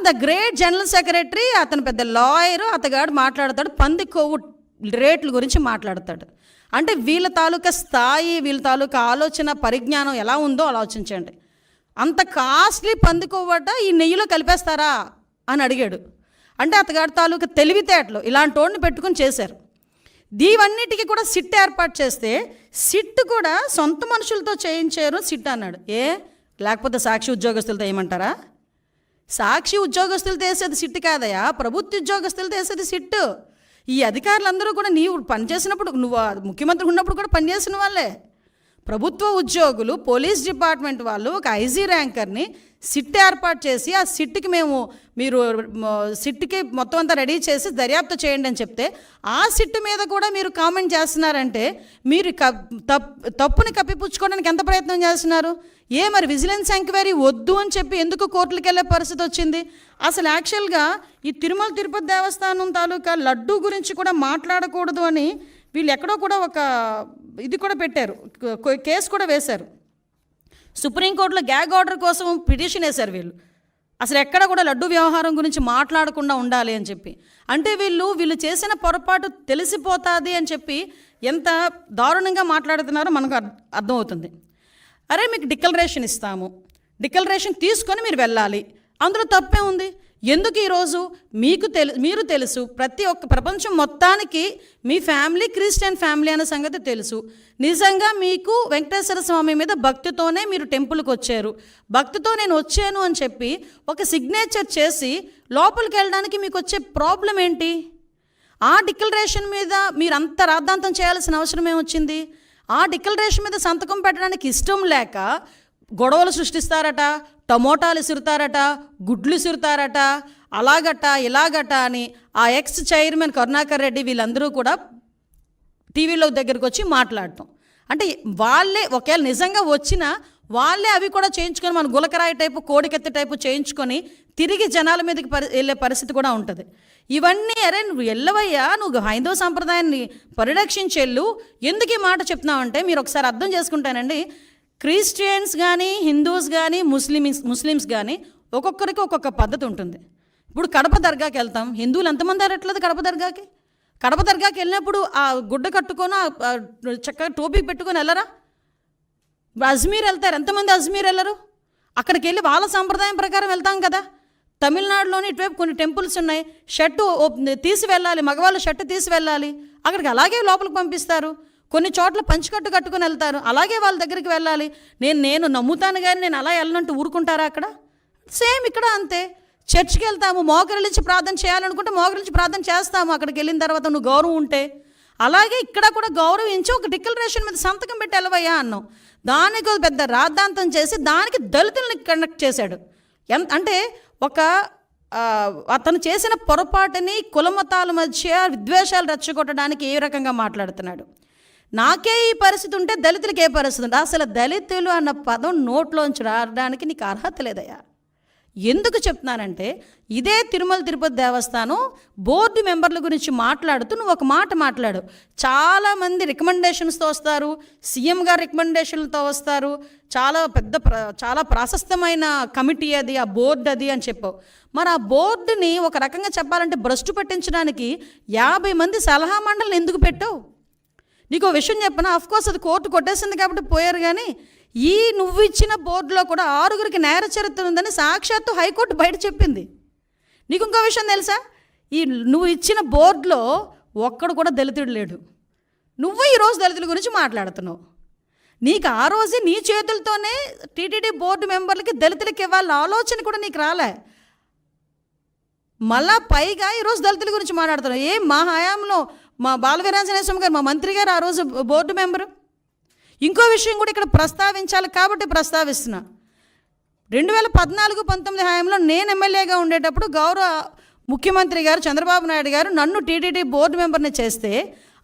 The great general secretary, అతను పెద్ద lawyer, అతగాడు మాట్లాడతాడు పంది కొవ్వు రేట్ల గురించి మాట్లాడతాడు. అంటే వీళ్ళ తాలూకా స్థాయి, వీళ్ళ తాలూకా ఆలోచన పరిజ్ఞానం ఎలా ఉందో ఆలోచించండి. అంత కాస్ట్లీ పంది కొవ్వట ఈ నెయ్యిలో కలిపేస్తారా అని అడిగాడు. అంటే అతగాడి తాలూకా తెలివితేటలు ఇలాంటి వాడిని పెట్టుకుని చేశారు. దీవన్నిటికీ కూడా సిట్ ఏర్పాటు చేస్తే సిట్ కూడా సొంత మనుషులతో చేయించారు సిట్ అన్నాడు. లేకపోతే సాక్షి ఉద్యోగస్తులతో ఏమంటారా? సాక్షి ఉద్యోగస్తులతో వేసేది సిట్ కాదయా, ప్రభుత్వ ఉద్యోగస్తులతో వేసేది సిట్. ఈ అధికారులందరూ కూడా నీవు పనిచేసినప్పుడు, నువ్వు ముఖ్యమంత్రి ఉన్నప్పుడు కూడా పనిచేసిన వాళ్ళే. ప్రభుత్వ ఉద్యోగులు, పోలీస్ డిపార్ట్మెంట్ వాళ్ళు ఒక ఐజీ ర్యాంకర్ని సిట్ ఏర్పాటు చేసి ఆ సిట్కి మీరు సిట్కి మొత్తం అంతా రెడీ చేసి దర్యాప్తు చేయండి అని చెప్తే ఆ సిట్ మీద కూడా మీరు కామెంట్ చేస్తున్నారంటే మీరు తప్పుని కప్పిపుచ్చుకోవడానికి ఎంత ప్రయత్నం చేస్తున్నారు? మరి విజిలెన్స్ ఎంక్వైరీ వద్దు అని చెప్పి ఎందుకు కోర్టులకు వెళ్ళే పరిస్థితి వచ్చింది? అసలు యాక్చువల్గా ఈ తిరుమల తిరుపతి దేవస్థానం తాలూకా లడ్డూ గురించి కూడా మాట్లాడకూడదు అని వీళ్ళు ఎక్కడో కూడా ఒక ఇది కూడా పెట్టారు, కేసు కూడా వేశారు. సుప్రీంకోర్టులో గ్యాగ్ ఆర్డర్ కోసం పిటిషన్ వేశారు వీళ్ళు. అసలు ఎక్కడ కూడా లడ్డు వ్యవహారం గురించి మాట్లాడకుండా ఉండాలి అని చెప్పి. అంటే వీళ్ళు చేసిన పొరపాటు తెలిసిపోతుంది అని చెప్పి ఎంత దారుణంగా మాట్లాడుతున్నారో మనకు అర్థమవుతుంది. అరే మీకు డిక్లరేషన్ ఇస్తాము, డిక్లరేషన్ తీసుకొని మీరు వెళ్ళాలి, అందులో తప్పే ఉంది. ఎందుకు ఈరోజు మీరు తెలుసు, ప్రతి ఒక్క ప్రపంచం మొత్తానికి మీ ఫ్యామిలీ క్రిస్టియన్ ఫ్యామిలీ అనే సంగతి తెలుసు. నిజంగా మీకు వెంకటేశ్వర స్వామి మీద భక్తితోనే మీరు టెంపుల్కి వచ్చారు, భక్తితో నేను వచ్చాను అని చెప్పి ఒక సిగ్నేచర్ చేసి లోపలికి వెళ్ళడానికి మీకు వచ్చే ప్రాబ్లం ఏంటి? ఆ డిక్లరేషన్ మీద మీరు అంత రాద్ధాంతం చేయాల్సిన అవసరం ఏమొచ్చింది? ఆ డిక్లరేషన్ మీద సంతకం పెట్టడానికి ఇష్టం లేక గొడవలు సృష్టిస్తారట, టమోటాలు ఇసురుతారట, గుడ్లు ఇసురుతారట, అలాగట ఇలాగట అని ఆ ఎక్స్ చైర్మన్ కరుణాకర్ రెడ్డి వీళ్ళందరూ కూడా టీవీలో దగ్గరికి వచ్చి మాట్లాడటం. అంటే వాళ్ళే ఒకవేళ నిజంగా వచ్చినా వాళ్ళే అవి కూడా చేయించుకొని మన గులకరాయి టైపు, కోడికెత్తి టైపు చేయించుకొని తిరిగి జనాల మీదకి వెళ్ళే పరిస్థితి కూడా ఉంటుంది. ఇవన్నీ అరే నువ్వు వెళ్ళవయ్యా, నువ్వు హైందవ సంప్రదాయాన్ని పరిరక్షించెళ్ళు. ఎందుకు ఈ మాట చెప్తున్నావంటే మీరు ఒకసారి అర్థం చేసుకుంటానండి. క్రిస్టియన్స్ కానీ, హిందూస్ కానీ, ముస్లిమ్స్ కానీ ఒక్కొక్కరికి ఒక్కొక్క పద్ధతి ఉంటుంది. ఇప్పుడు కడప దర్గాకి వెళ్తాం, హిందువులు ఎంతమంది అరట్లేదు కడప దర్గాకి? కడప దర్గాకి వెళ్ళినప్పుడు ఆ గుడ్డ కట్టుకొని చక్కగా టోపీ పెట్టుకొని వెళ్ళరా? అజ్మీర్ వెళ్తారు, ఎంతమంది అజ్మీర్ వెళ్ళరు? అక్కడికి వెళ్ళి వాళ్ళ సంప్రదాయం ప్రకారం వెళ్తాం కదా. తమిళనాడులోని ఇటువైపు కొన్ని టెంపుల్స్ ఉన్నాయి, షర్టు తీసి వెళ్ళాలి, మగవాళ్ళు షర్టు తీసి వెళ్ళాలి, అక్కడికి అలాగే లోపలికి పంపిస్తారు. కొన్ని చోట్ల పంచికట్టు కట్టుకుని వెళ్తారు, అలాగే వాళ్ళ దగ్గరికి వెళ్ళాలి. నేను నమ్ముతాను కానీ నేను అలా వెళ్ళనంటూ ఊరుకుంటారా? అక్కడ సేమ్ ఇక్కడ అంతే. చర్చికి వెళ్తాము, మోకరిల్లించి ప్రార్థన చేయాలనుకుంటే మోకరిల్లించి ప్రార్థన చేస్తాము అక్కడికి వెళ్ళిన తర్వాత నువ్వు గౌరవం ఉంటే. అలాగే ఇక్కడ కూడా గౌరవించి ఒక డిక్లరేషన్ మీద సంతకం పెట్టి వెళ్ళవయ్యా అన్నాం. దానికి పెద్ద రాద్ధాంతం చేసి దానికి దళితుల్ని కనెక్ట్ చేశాడు. అంటే అతను చేసిన పొరపాటుని కులమతాల మధ్య విద్వేషాలు రెచ్చగొట్టడానికి ఏ రకంగా మాట్లాడుతున్నాడు. నాకే ఈ పరిస్థితి ఉంటే దళితులకి ఏ పరిస్థితి ఉంటే? అసలు దళితులు అన్న పదం నోట్లోంచి రావడానికి నీకు అర్హత లేదయ్యా. ఎందుకు చెప్తున్నానంటే ఇదే తిరుమల తిరుపతి దేవస్థానం బోర్డు మెంబర్ల గురించి మాట్లాడుతూ నువ్వు ఒక మాట మాట్లాడు. చాలామంది రికమెండేషన్స్తో వస్తారు, సీఎం గారు రికమెండేషన్లతో వస్తారు, చాలా ప్రాశస్తమైన కమిటీ అది, ఆ బోర్డు అది అని చెప్పావు. మరి ఆ బోర్డుని ఒక రకంగా చెప్పాలంటే భ్రష్టు పట్టించడానికి 50 మంది సలహా మండలిని ఎందుకు పెట్టావు? నీకు విషయం చెప్పనా? అఫ్కోర్స్ అది కోర్టు కొట్టేసింది కాబట్టి పోయారు, కానీ నువ్వు ఇచ్చిన బోర్డులో కూడా 6గురికి నేర చరిత్ర ఉందని సాక్షాత్తు హైకోర్టు బయట చెప్పింది. నీకు ఇంకో విషయం తెలుసా? నువ్వు ఇచ్చిన బోర్డులో ఒక్కడు కూడా దళితుడు లేడు. నువ్వు ఈరోజు దళితుల గురించి మాట్లాడుతున్నావు. నీకు ఆ రోజే నీ చేతులతోనే టీటీడీ బోర్డు మెంబర్లకి దళితులకి ఇవ్వాలన్న ఆలోచన కూడా నీకు రాలే. మళ్ళా పైగా ఈరోజు దళితుల గురించి మాట్లాడుతున్నావు. మా హయాంలో మా బాలవీరాంజనేయ స్వామి గారు, మా మంత్రి గారు ఆ రోజు బోర్డు మెంబరు. ఇంకో విషయం కూడా ఇక్కడ ప్రస్తావించాలి కాబట్టి ప్రస్తావిస్తున్నా. 2014-19 హయాంలో నేను ఎమ్మెల్యేగా ఉండేటప్పుడు గౌరవ ముఖ్యమంత్రి గారు చంద్రబాబు నాయుడు గారు నన్ను టీటీడీ బోర్డు మెంబర్ని చేస్తే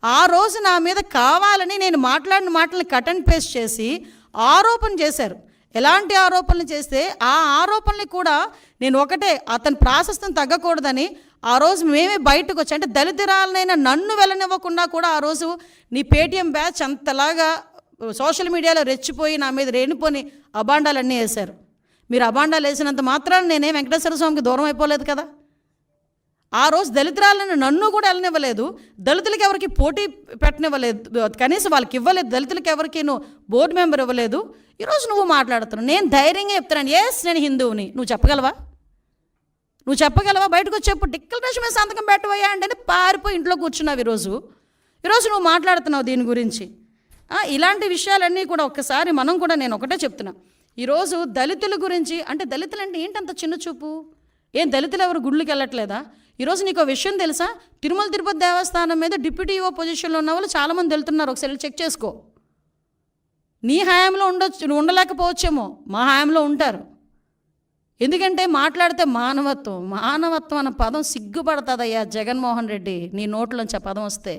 ఆ రోజు నా మీద కావాలని నేను మాట్లాడిన మాటలను కట్ అండ్ పేస్ట్ చేసి ఆరోపణ చేశారు. ఎలాంటి ఆరోపణలు చేస్తే ఆ ఆరోపణలు కూడా నేను ఒకటే, అతని ప్రాశస్తం తగ్గకూడదని ఆ రోజు మేమే బయటకు వచ్చి, అంటే దళితురాలనైనా నన్ను వెళ్ళనివ్వకుండా కూడా ఆ రోజు నీ పేటీఎం బ్యాచ్ అంతలాగా సోషల్ మీడియాలో రెచ్చిపోయి నా మీద రేణిపోని అబాండాలన్నీ వేశారు. మీరు అబాండాలు వేసినంత మాత్రాన నేనే వెంకటేశ్వర స్వామికి దూరం అయిపోలేదు కదా. ఆ రోజు దళితురాలను నన్ను కూడా వెళ్ళనివ్వలేదు, దళితులకి ఎవరికి పోటీ పెట్టనివ్వలేదు, కనీసం వాళ్ళకి ఇవ్వలేదు, దళితులకి ఎవరికి నువ్వు బోర్డు మెంబర్ ఇవ్వలేదు. ఈరోజు నువ్వు మాట్లాడుతున్నావు. నేను ధైర్యంగా చెప్తున్నాను, ఎస్ నేను హిందువుని. నువ్వు చెప్పగలవా? బయటకు వచ్చి చెప్పు, డిక్లరేషన్ మీద సంతకం పెట్టవయ్యా అంటే పారిపోయి ఇంట్లో కూర్చున్నావు. ఈరోజు నువ్వు మాట్లాడుతున్నావు దీని గురించి. ఇలాంటి విషయాలన్నీ కూడా ఒక్కసారి మనం కూడా, నేను ఒకటే చెప్తున్నా, ఈరోజు దళితుల గురించి అంటే దళితులు అంటే ఏంటంత చిన్న చూపు? ఏం దళితులు ఎవరు గుళ్ళకి వెళ్ళట్లేదా? ఈరోజు నీకు విషయం తెలుసా? తిరుమల తిరుపతి దేవస్థానం మీద డిప్యూటీ ఈవో పొజిషన్లో ఉన్న వాళ్ళు చాలామంది వెళ్తున్నారు. ఒకసారి చెక్ చేసుకో. నీ హయాంలో ఉండొచ్చు, నువ్వు ఉండలేకపోవచ్చేమో, మా హయాంలో ఉంటారు. ఎందుకంటే మాట్లాడితే మానవత్వం అన్న పదం సిగ్గుపడుతుందయ్యా జగన్మోహన్ రెడ్డి, నీ నోట్లోంచి ఆ పదం వస్తే.